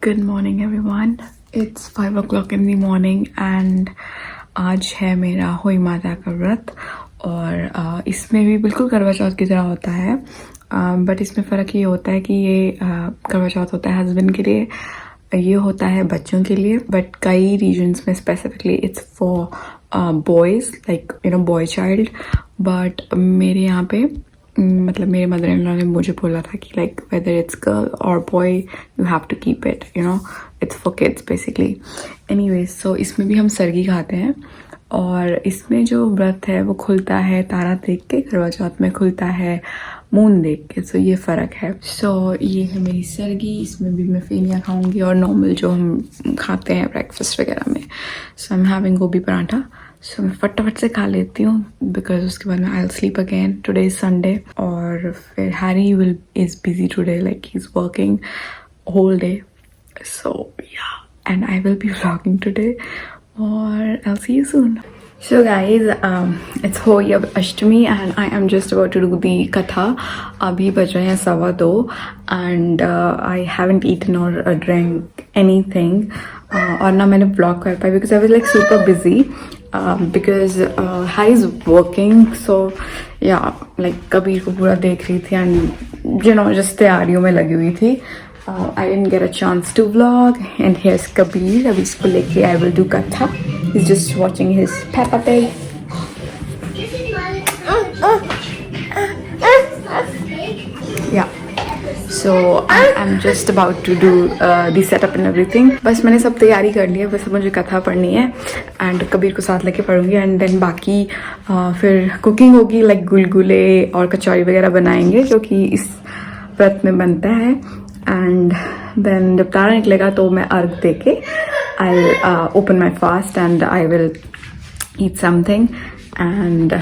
Good morning everyone. It's 5 o'clock in the morning and आज है मेरा होई माता का व्रत और इसमें भी बिल्कुल करवा चौथ की तरह होता है बट इसमें फ़र्क ये होता है कि ये करवा चौथ होता है हस्बैंड के लिए, ये होता है बच्चों के लिए। बट कई रीजन्स में specifically it's for boys, like you know boy child. But मेरे यहाँ पे मतलब मेरे मदर इन लॉ ने मुझे बोला था कि लाइक वेदर इट्स गर्ल और boy you have to keep it, you know it's for kids basically. Anyways so इसमें भी हम सरगी खाते हैं और इसमें जो व्रत है वो खुलता है तारा देख के, करवा चौथ में खुलता है मून देख के। सो ये फ़र्क है। सो ये है मेरी सरगी, इसमें भी मैं फेनिया खाऊंगी और नॉर्मल जो हम खाते हैं ब्रेकफास्ट वगैरह में। सो आई एम हैविंग गोभी पराठा। सो मैं फटाफट से खा लेती हूँ बिकॉज उसके बाद मैं I will sleep again. Today is Sunday और फिर Harry is busy today, like he is working whole day. So yeah and I will be vlogging today और I will see you soon. So guys, it's Hoy Ashtami and I am just about to do the katha. अभी बज रहे हैं 2:15 and I haven't eaten or drank anything. और ना मैंने vlog कर पाई because I was like super busy because Harry is working. So yeah, like Kabir को पूरा देख रही थी and you know just तैयारियों में लगी हुई थी. I didn't get a chance to vlog and here's Kabir. अभी इसको लेके I will do katha. He's just watching his Peppa Pig. Yeah. So I'm just about to do the setup and everything. बस मैंने सब तैयारी कर ली है, बस मुझे कथा पढ़नी है एंड कबीर को साथ लेके पढ़ूंगी एंड देन बाकी फिर कुकिंग होगी, लाइक गुलगुले और कचौरी वगैरह बनाएंगे जो कि इस व्रत में बनता है। एंड देन जब तारा निकलेगा तो मैं अर्घ दे के I will open my fast and I will eat something and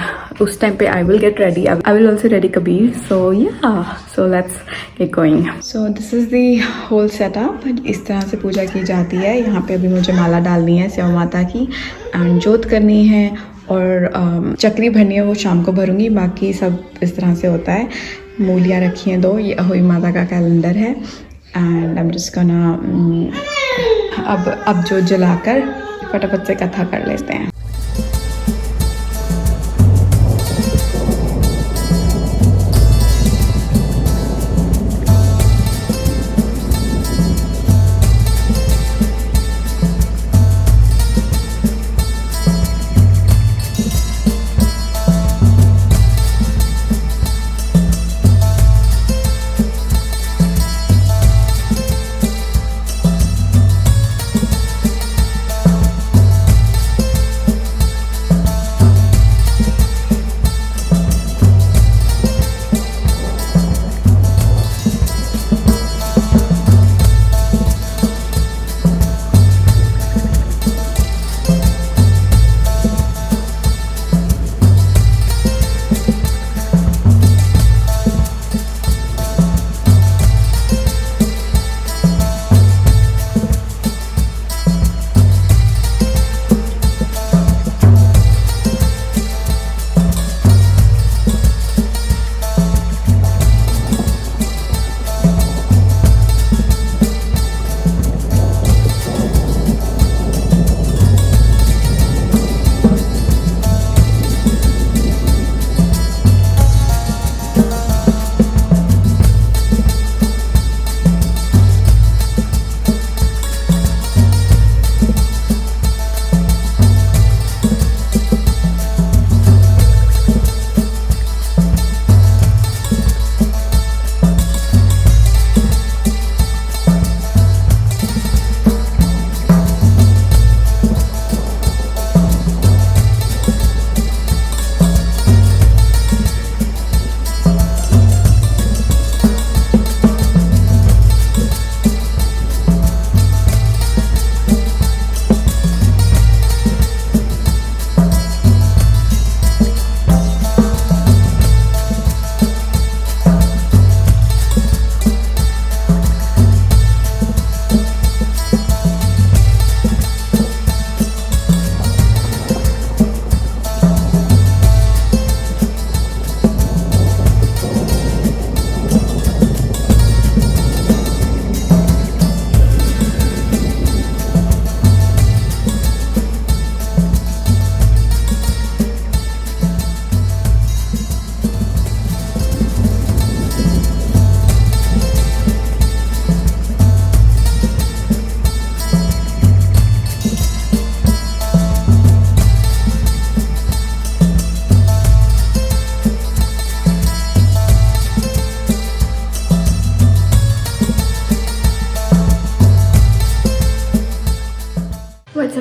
उस टाइम पे I will get ready. I will also ready Kabir. So yeah so let's get going. So this is the whole setup. इस तरह से पूजा की जाती है। यहाँ पे अभी मुझे माला डालनी है सेवा माता की एंड जोत करनी है और चक्री भरनी है, वो शाम को भरूंगी। बाकी सब इस तरह से होता है। मूलियाँ रखी हैं 2, ये अहोई माता का कैलेंडर है and I am just gonna अब जोत जलाकर फटाफट से कथा कर लेते हैं।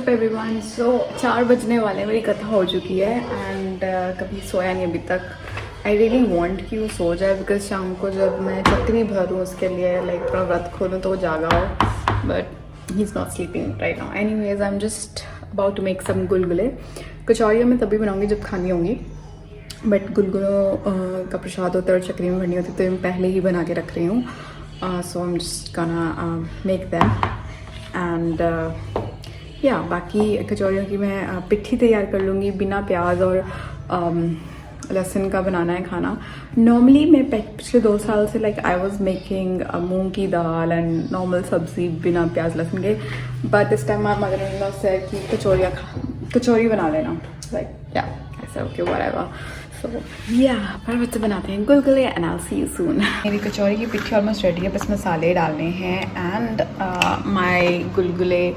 Up everyone. सो 4 बजने वाले, मेरी कथा हो चुकी है एंड कभी सोया नहीं अभी तक। आई रियली वॉन्ट कि वो सो जाए बिकॉज शाम को जब मैं चक्री भरूँ उसके लिए लाइक थोड़ा व्रत खोलूँ तो वो जागा हो, but he is not sleeping right now. Anyways I am just about to make some gulgule. कचौरियाँ मैं तभी बनाऊँगी जब खानी होंगी, बट गुलगुलों का प्रसाद होता है और चक्री में भरनी होती है तो मैं पहले ही बना के रख रही हूँ। So I am just gonna make them and yeah बाकी कचौरियों की मैं पिट्ठी तैयार कर लूँगी बिना प्याज और लहसुन का बनाना है खाना। नॉर्मली मैं पिछले 2 साल से लाइक आई वाज मेकिंग मूंग की दाल एंड नॉर्मल सब्जी बिना प्याज लहसुन के, but this time my mother in law से कि कचौरी बना लेना लाइक या ऐसा ओके व्हाटएवर। सो या फटाफट से बनाते हैं गुलगुले and I will see you soon. मेरी कचौरी की पिट्ठी ऑलमोस्ट रेडी है, बस मसाले डालने हैं and my gulgule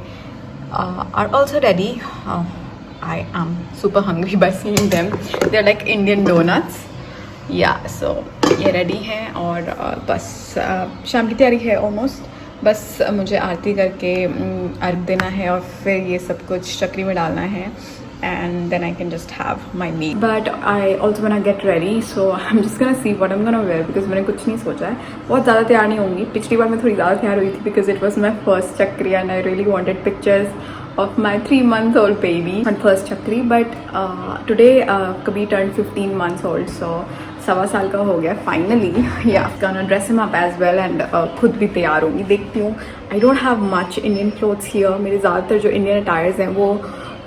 are also ready. I am super hungry by seeing them. They're like Indian donuts. Yeah, so ये ready हैं और बस शाम की तैयारी है ऑलमोस्ट। बस मुझे आरती करके अर्घ देना है और फिर ये सब कुछ चक्री में डालना है and then I can just have my meal. But I also wanna get ready, so I'm just gonna see what I'm gonna wear because मैंने कुछ नहीं सोचा है। बहुत ज़्यादा तैयार नहीं होंगी, पिछली बार मैं थोड़ी ज़्यादा तैयार हुई थी because it was my first चक्री and I really wanted pictures of my 3-month-old baby on first चक्री, but today कभी turned 15 months old, so 1.25 साल का हो गया फाइनली। या gonna dress him up as well and खुद भी तैयार होंगी, देखती हूँ। I don't have much Indian clothes here, मेरे ज़्यादातर जो Indian attires हैं वो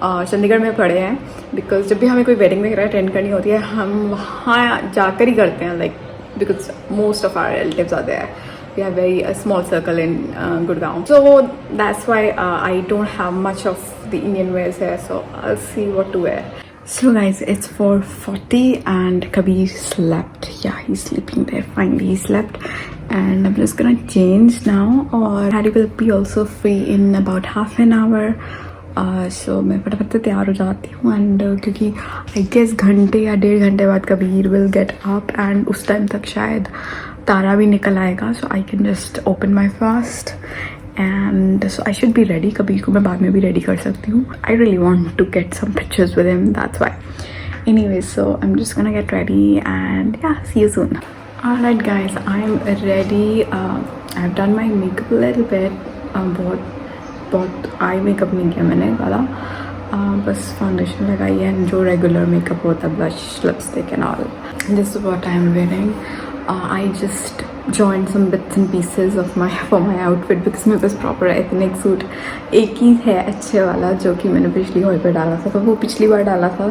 चंडीगढ़ में पड़े हैं बिकॉज जब भी हमें कोई वेडिंग वगैरह अटेंड करनी होती है हम वहाँ जाकर ही करते हैं like because most of our relatives are there. We have very small circle in Gurgaon, so that's why I don't have much of the Indian wears है, so I will see what to wear. So guys, it's 4:40 and Kabir slept. Yeah, he's sleeping there. Finally, he slept, and I'm just gonna change now. Or Harry will be also free in about half an hour. So मैं फटाफट से तैयार हो जाती हूँ and क्योंकि I guess घंटे या 1.5 घंटे बाद Kabir will get up and उस टाइम तक शायद तारा भी निकल आएगा, so I can just open my fast and so I should be ready. Kabir को मैं बाद में भी रेडी कर सकती हूँ। I really want to get some pictures with him, that's why. Anyways, so I am just gonna get ready and yeah see you soon. Alright guys, I am ready. I have done my makeup little bit, बहुत eye makeup नहीं किया मैंने ज़्यादा, बस foundation लगाई है and जो regular makeup होता है, blush, lipstick and all. This is what I am wearing. I just joined some bits and pieces of my outfit because मेरे पास प्रॉपर एथनिक सूट एक ही है अच्छे वाला जो कि मैंने पिछली होली पे डाला था, तो वो पिछली बार डाला था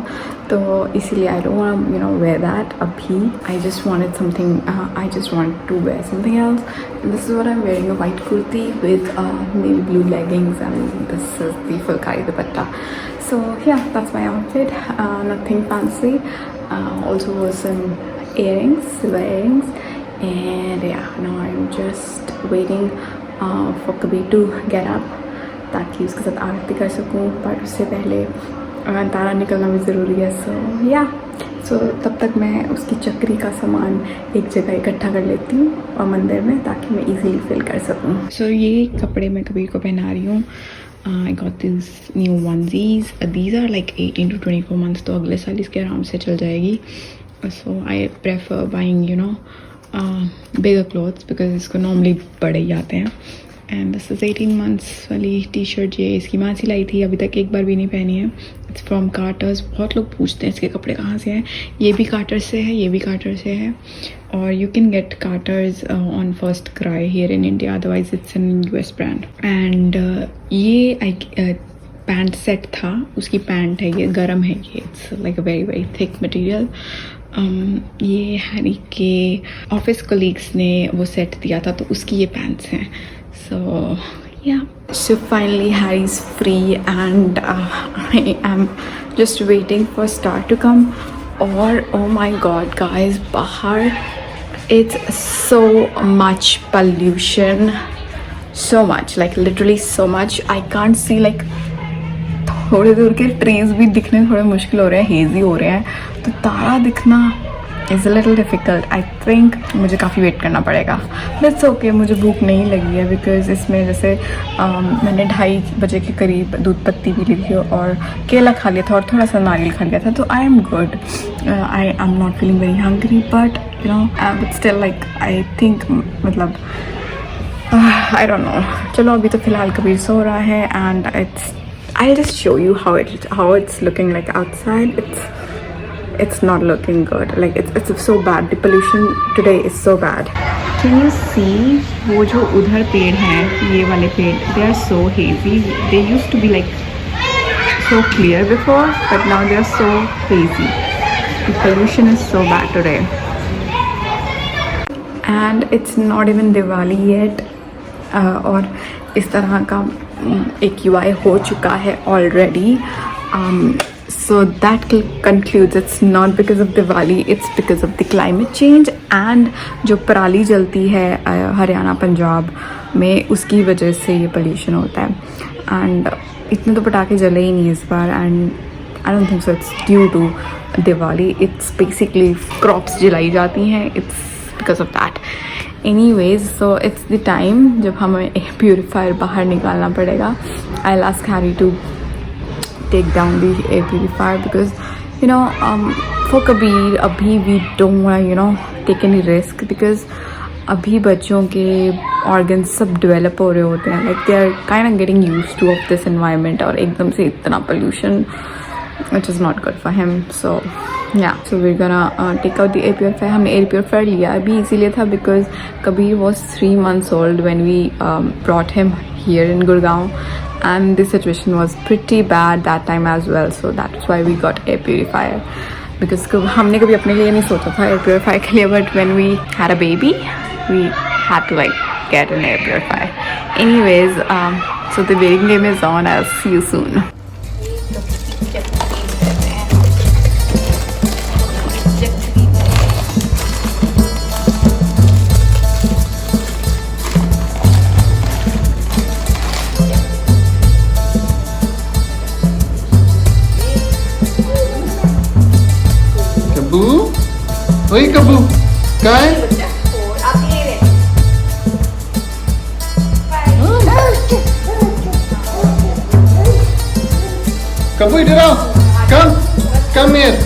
तो इसीलिए I don't want wear that अभी। I just wanted something, I just want to wear something else. This is what I am wearing, a white kurti with navy blue leggings and this is the phulkari dupatta. So yeah, that's my outfit, nothing fancy. Also wore some earrings, silver earrings. And yeah, now I'm just waiting for Kabir to get up ताकि उसके साथ आरती कर सकूँ, पर उससे पहले तारा निकलना भी ज़रूरी है। सो तब तक मैं उसकी चक्री का सामान एक जगह इकट्ठा कर लेती हूँ और मंदिर में, ताकि मैं इजीली फिल कर सकूँ। सो ये कपड़े मैं कबीर को पहना रही हूँ। I got these new onesies. These are like 18 to 24 months, तो अगले साल इसके आराम से चल जाएगी। So I prefer buying bigger clothes because इसको normally बड़े ही आते हैं। And this is 18 months वाली टी शर्ट, ये इसकी माँ सिलाई थी, अभी तक एक बार भी नहीं पहनी है। It's from Carter's। बहुत लोग पूछते हैं इसके कपड़े कहाँ से हैं। ये भी Carter's से है, ये भी Carter's से है, और you can get Carter's on First Cry here in India, otherwise it's an US brand। And ये पैंट सेट था, उसकी पैंट है, ये गरम है, ये it's like a very very thick material. ये हैरी के ऑफिस कोलीग्स ने वो सेट दिया था, तो उसकी ये पैंट्स हैं। So yeah, so finally Harry is free and I am just waiting for star to come. और ओ माई गॉड गाइज, बाहर it's so much pollution, so much, like literally so much. I can't see like थोड़े दूर के trees भी दिखने थोड़े मुश्किल हो रहे हैं, हेजी हो रहे हैं, तो तारा दिखना is a little difficult. I think मुझे काफ़ी वेट करना पड़ेगा. That's okay. मुझे भूख नहीं लगी है बिकॉज इसमें जैसे मैंने 2:30 बजे के करीब दूध पत्ती भी ली थी और केला खा लिया था और थोड़ा सा नारियल खा लिया था. तो I am good. I am not feeling very hungry but you know but still like I think मतलब आई डोंट नो. चलो अभी तो फ़िलहाल कबीर सो रहा है and I'll just show you how it's looking like outside. It's not looking good. Like it's so bad. The pollution today is so bad. Can you see वो जो उधर पेड़ हैं, ये वाले पेड़, they are so hazy. They used to be like so clear before, but now they are so hazy. The pollution is so bad today. And it's not even Diwali yet. और इस तरह का एक UI हो चुका है already. So that concludes it's not because of Diwali, it's because of the climate change and जो पराली जलती है हरियाणा पंजाब में उसकी वजह से ये पोल्यूशन होता है. एंड इतने तो पटाखे जले ही नहीं इस बार. And I don't think so it's due to Diwali. It's basically crops जलाई जाती हैं. It's because of that. Anyways, so it's the time जब हमें एयर प्योरीफायर बाहर निकालना पड़ेगा. I'll ask Harry to take down the air purifier because you know for Kabir अभी we don't want to take any risk because अभी बच्चों के organs सब develop हो रहे होते हैं. Like they are kind of getting used to of this environment और एकदम से इतना pollution which is not good for him. So yeah, so we're gonna take out the air purifier. हमने air purifier लिया अभी इसीलिए था because Kabir was 3 months old when we brought him here in Gurgaon and the situation was pretty bad that time as well. So that's why we got air purifier because हमने कभी अपने लिए नहीं सोचा था air purifier के लिए, but when we had a baby we had to like get an air purifier. Anyways, so the waiting game is on. I'll see you soon. Oi Kabu, काय? Kabu इधर आओ. Come here.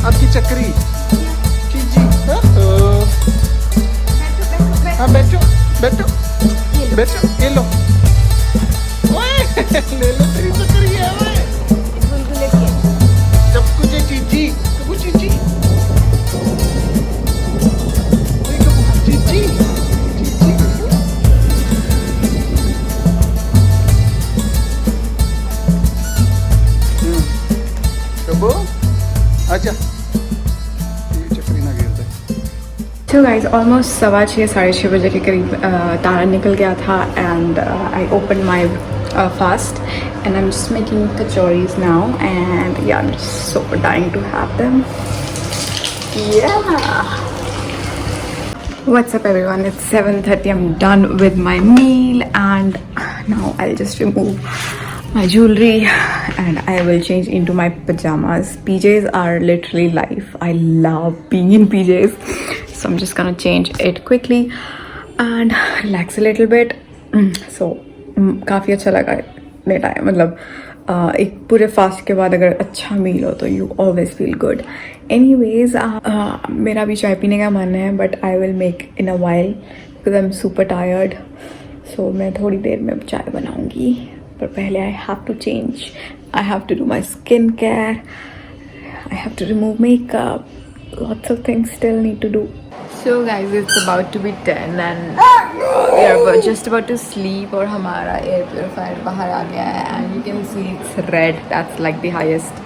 आपकी चक्री जी. हाँ बैठो बैठो बैठो. ये लो. ओए ले लो तेरी चक्री है. ओए चप्पू जी चीची. कबू चीची. ओए कबू चीची. चीची कबू आजा. So guys, almost 6:15 बजे के करीब तारा निकल गया था and I opened my fast and I'm just making kachoris now and yeah, I'm just so dying to have them. Yeah. What's up everyone? It's 7:30. I'm done with my meal and now I'll just remove my jewelry and I will change into my pajamas. PJs are literally life. I love being in PJs. So I'm just gonna change it quickly and relax a little bit. So काफ़ी अच्छा लगा लेटा है. मतलब एक पूरे fast के बाद अगर अच्छा मील हो तो you always feel good. Anyways मेरा भी चाय पीने का मन है, but I will make in a while because I am super tired. So मैं थोड़ी देर में चाय बनाऊंगी, पर पहले I have to change. I have to do my skin care. I have to remove makeup. Lots of things still need to do. So guys, it's about to be 10 and we are just about to sleep. और हमारा air purifier बाहर आ गया है and you can see it's red. That's like the highest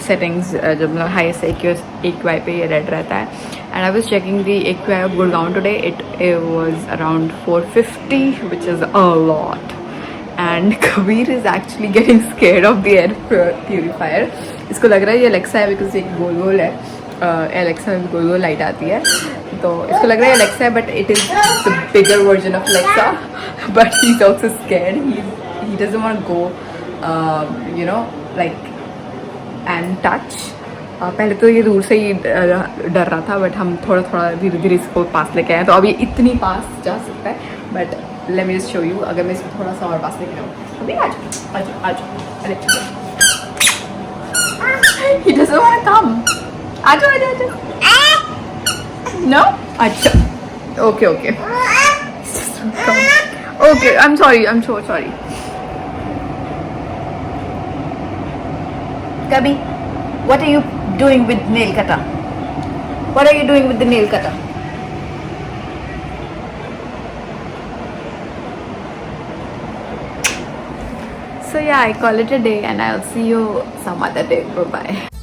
settings. जब मतलब highest AQI पे ये red रहता है. And I was checking the AQI of Gurgaon today. It was around 450, which is a lot. And Kabir is actually getting scared of the air purifier. इसको लग रहा है ये Alexa है बिकॉज एक गोल गोल है. Alexa में गोल गोल लाइट आती है, तो इसको लग रहा है Alexa है, but it is the bigger version of Alexa. But he is also scared. He doesn't want go you know like and touch. पहले तो ये दूर से ही डर रहा था, बट हम थोड़ा थोड़ा धीरे धीरे इसको पास लेके आए, तो अभी इतनी पास जा सकता है. But let me just show you. अगर मैं इसको थोड़ा सा और पास लेके आऊँ, अभी आ जाओ. अरे he doesn't want to come. आजो. No? अच्छा. Okay. Okay, I'm sorry. I'm so sorry. Gabi, what are you doing with nail cutter? What are you doing with the nail cutter? So yeah, I call it a day and I'll see you some other day. Bye-bye.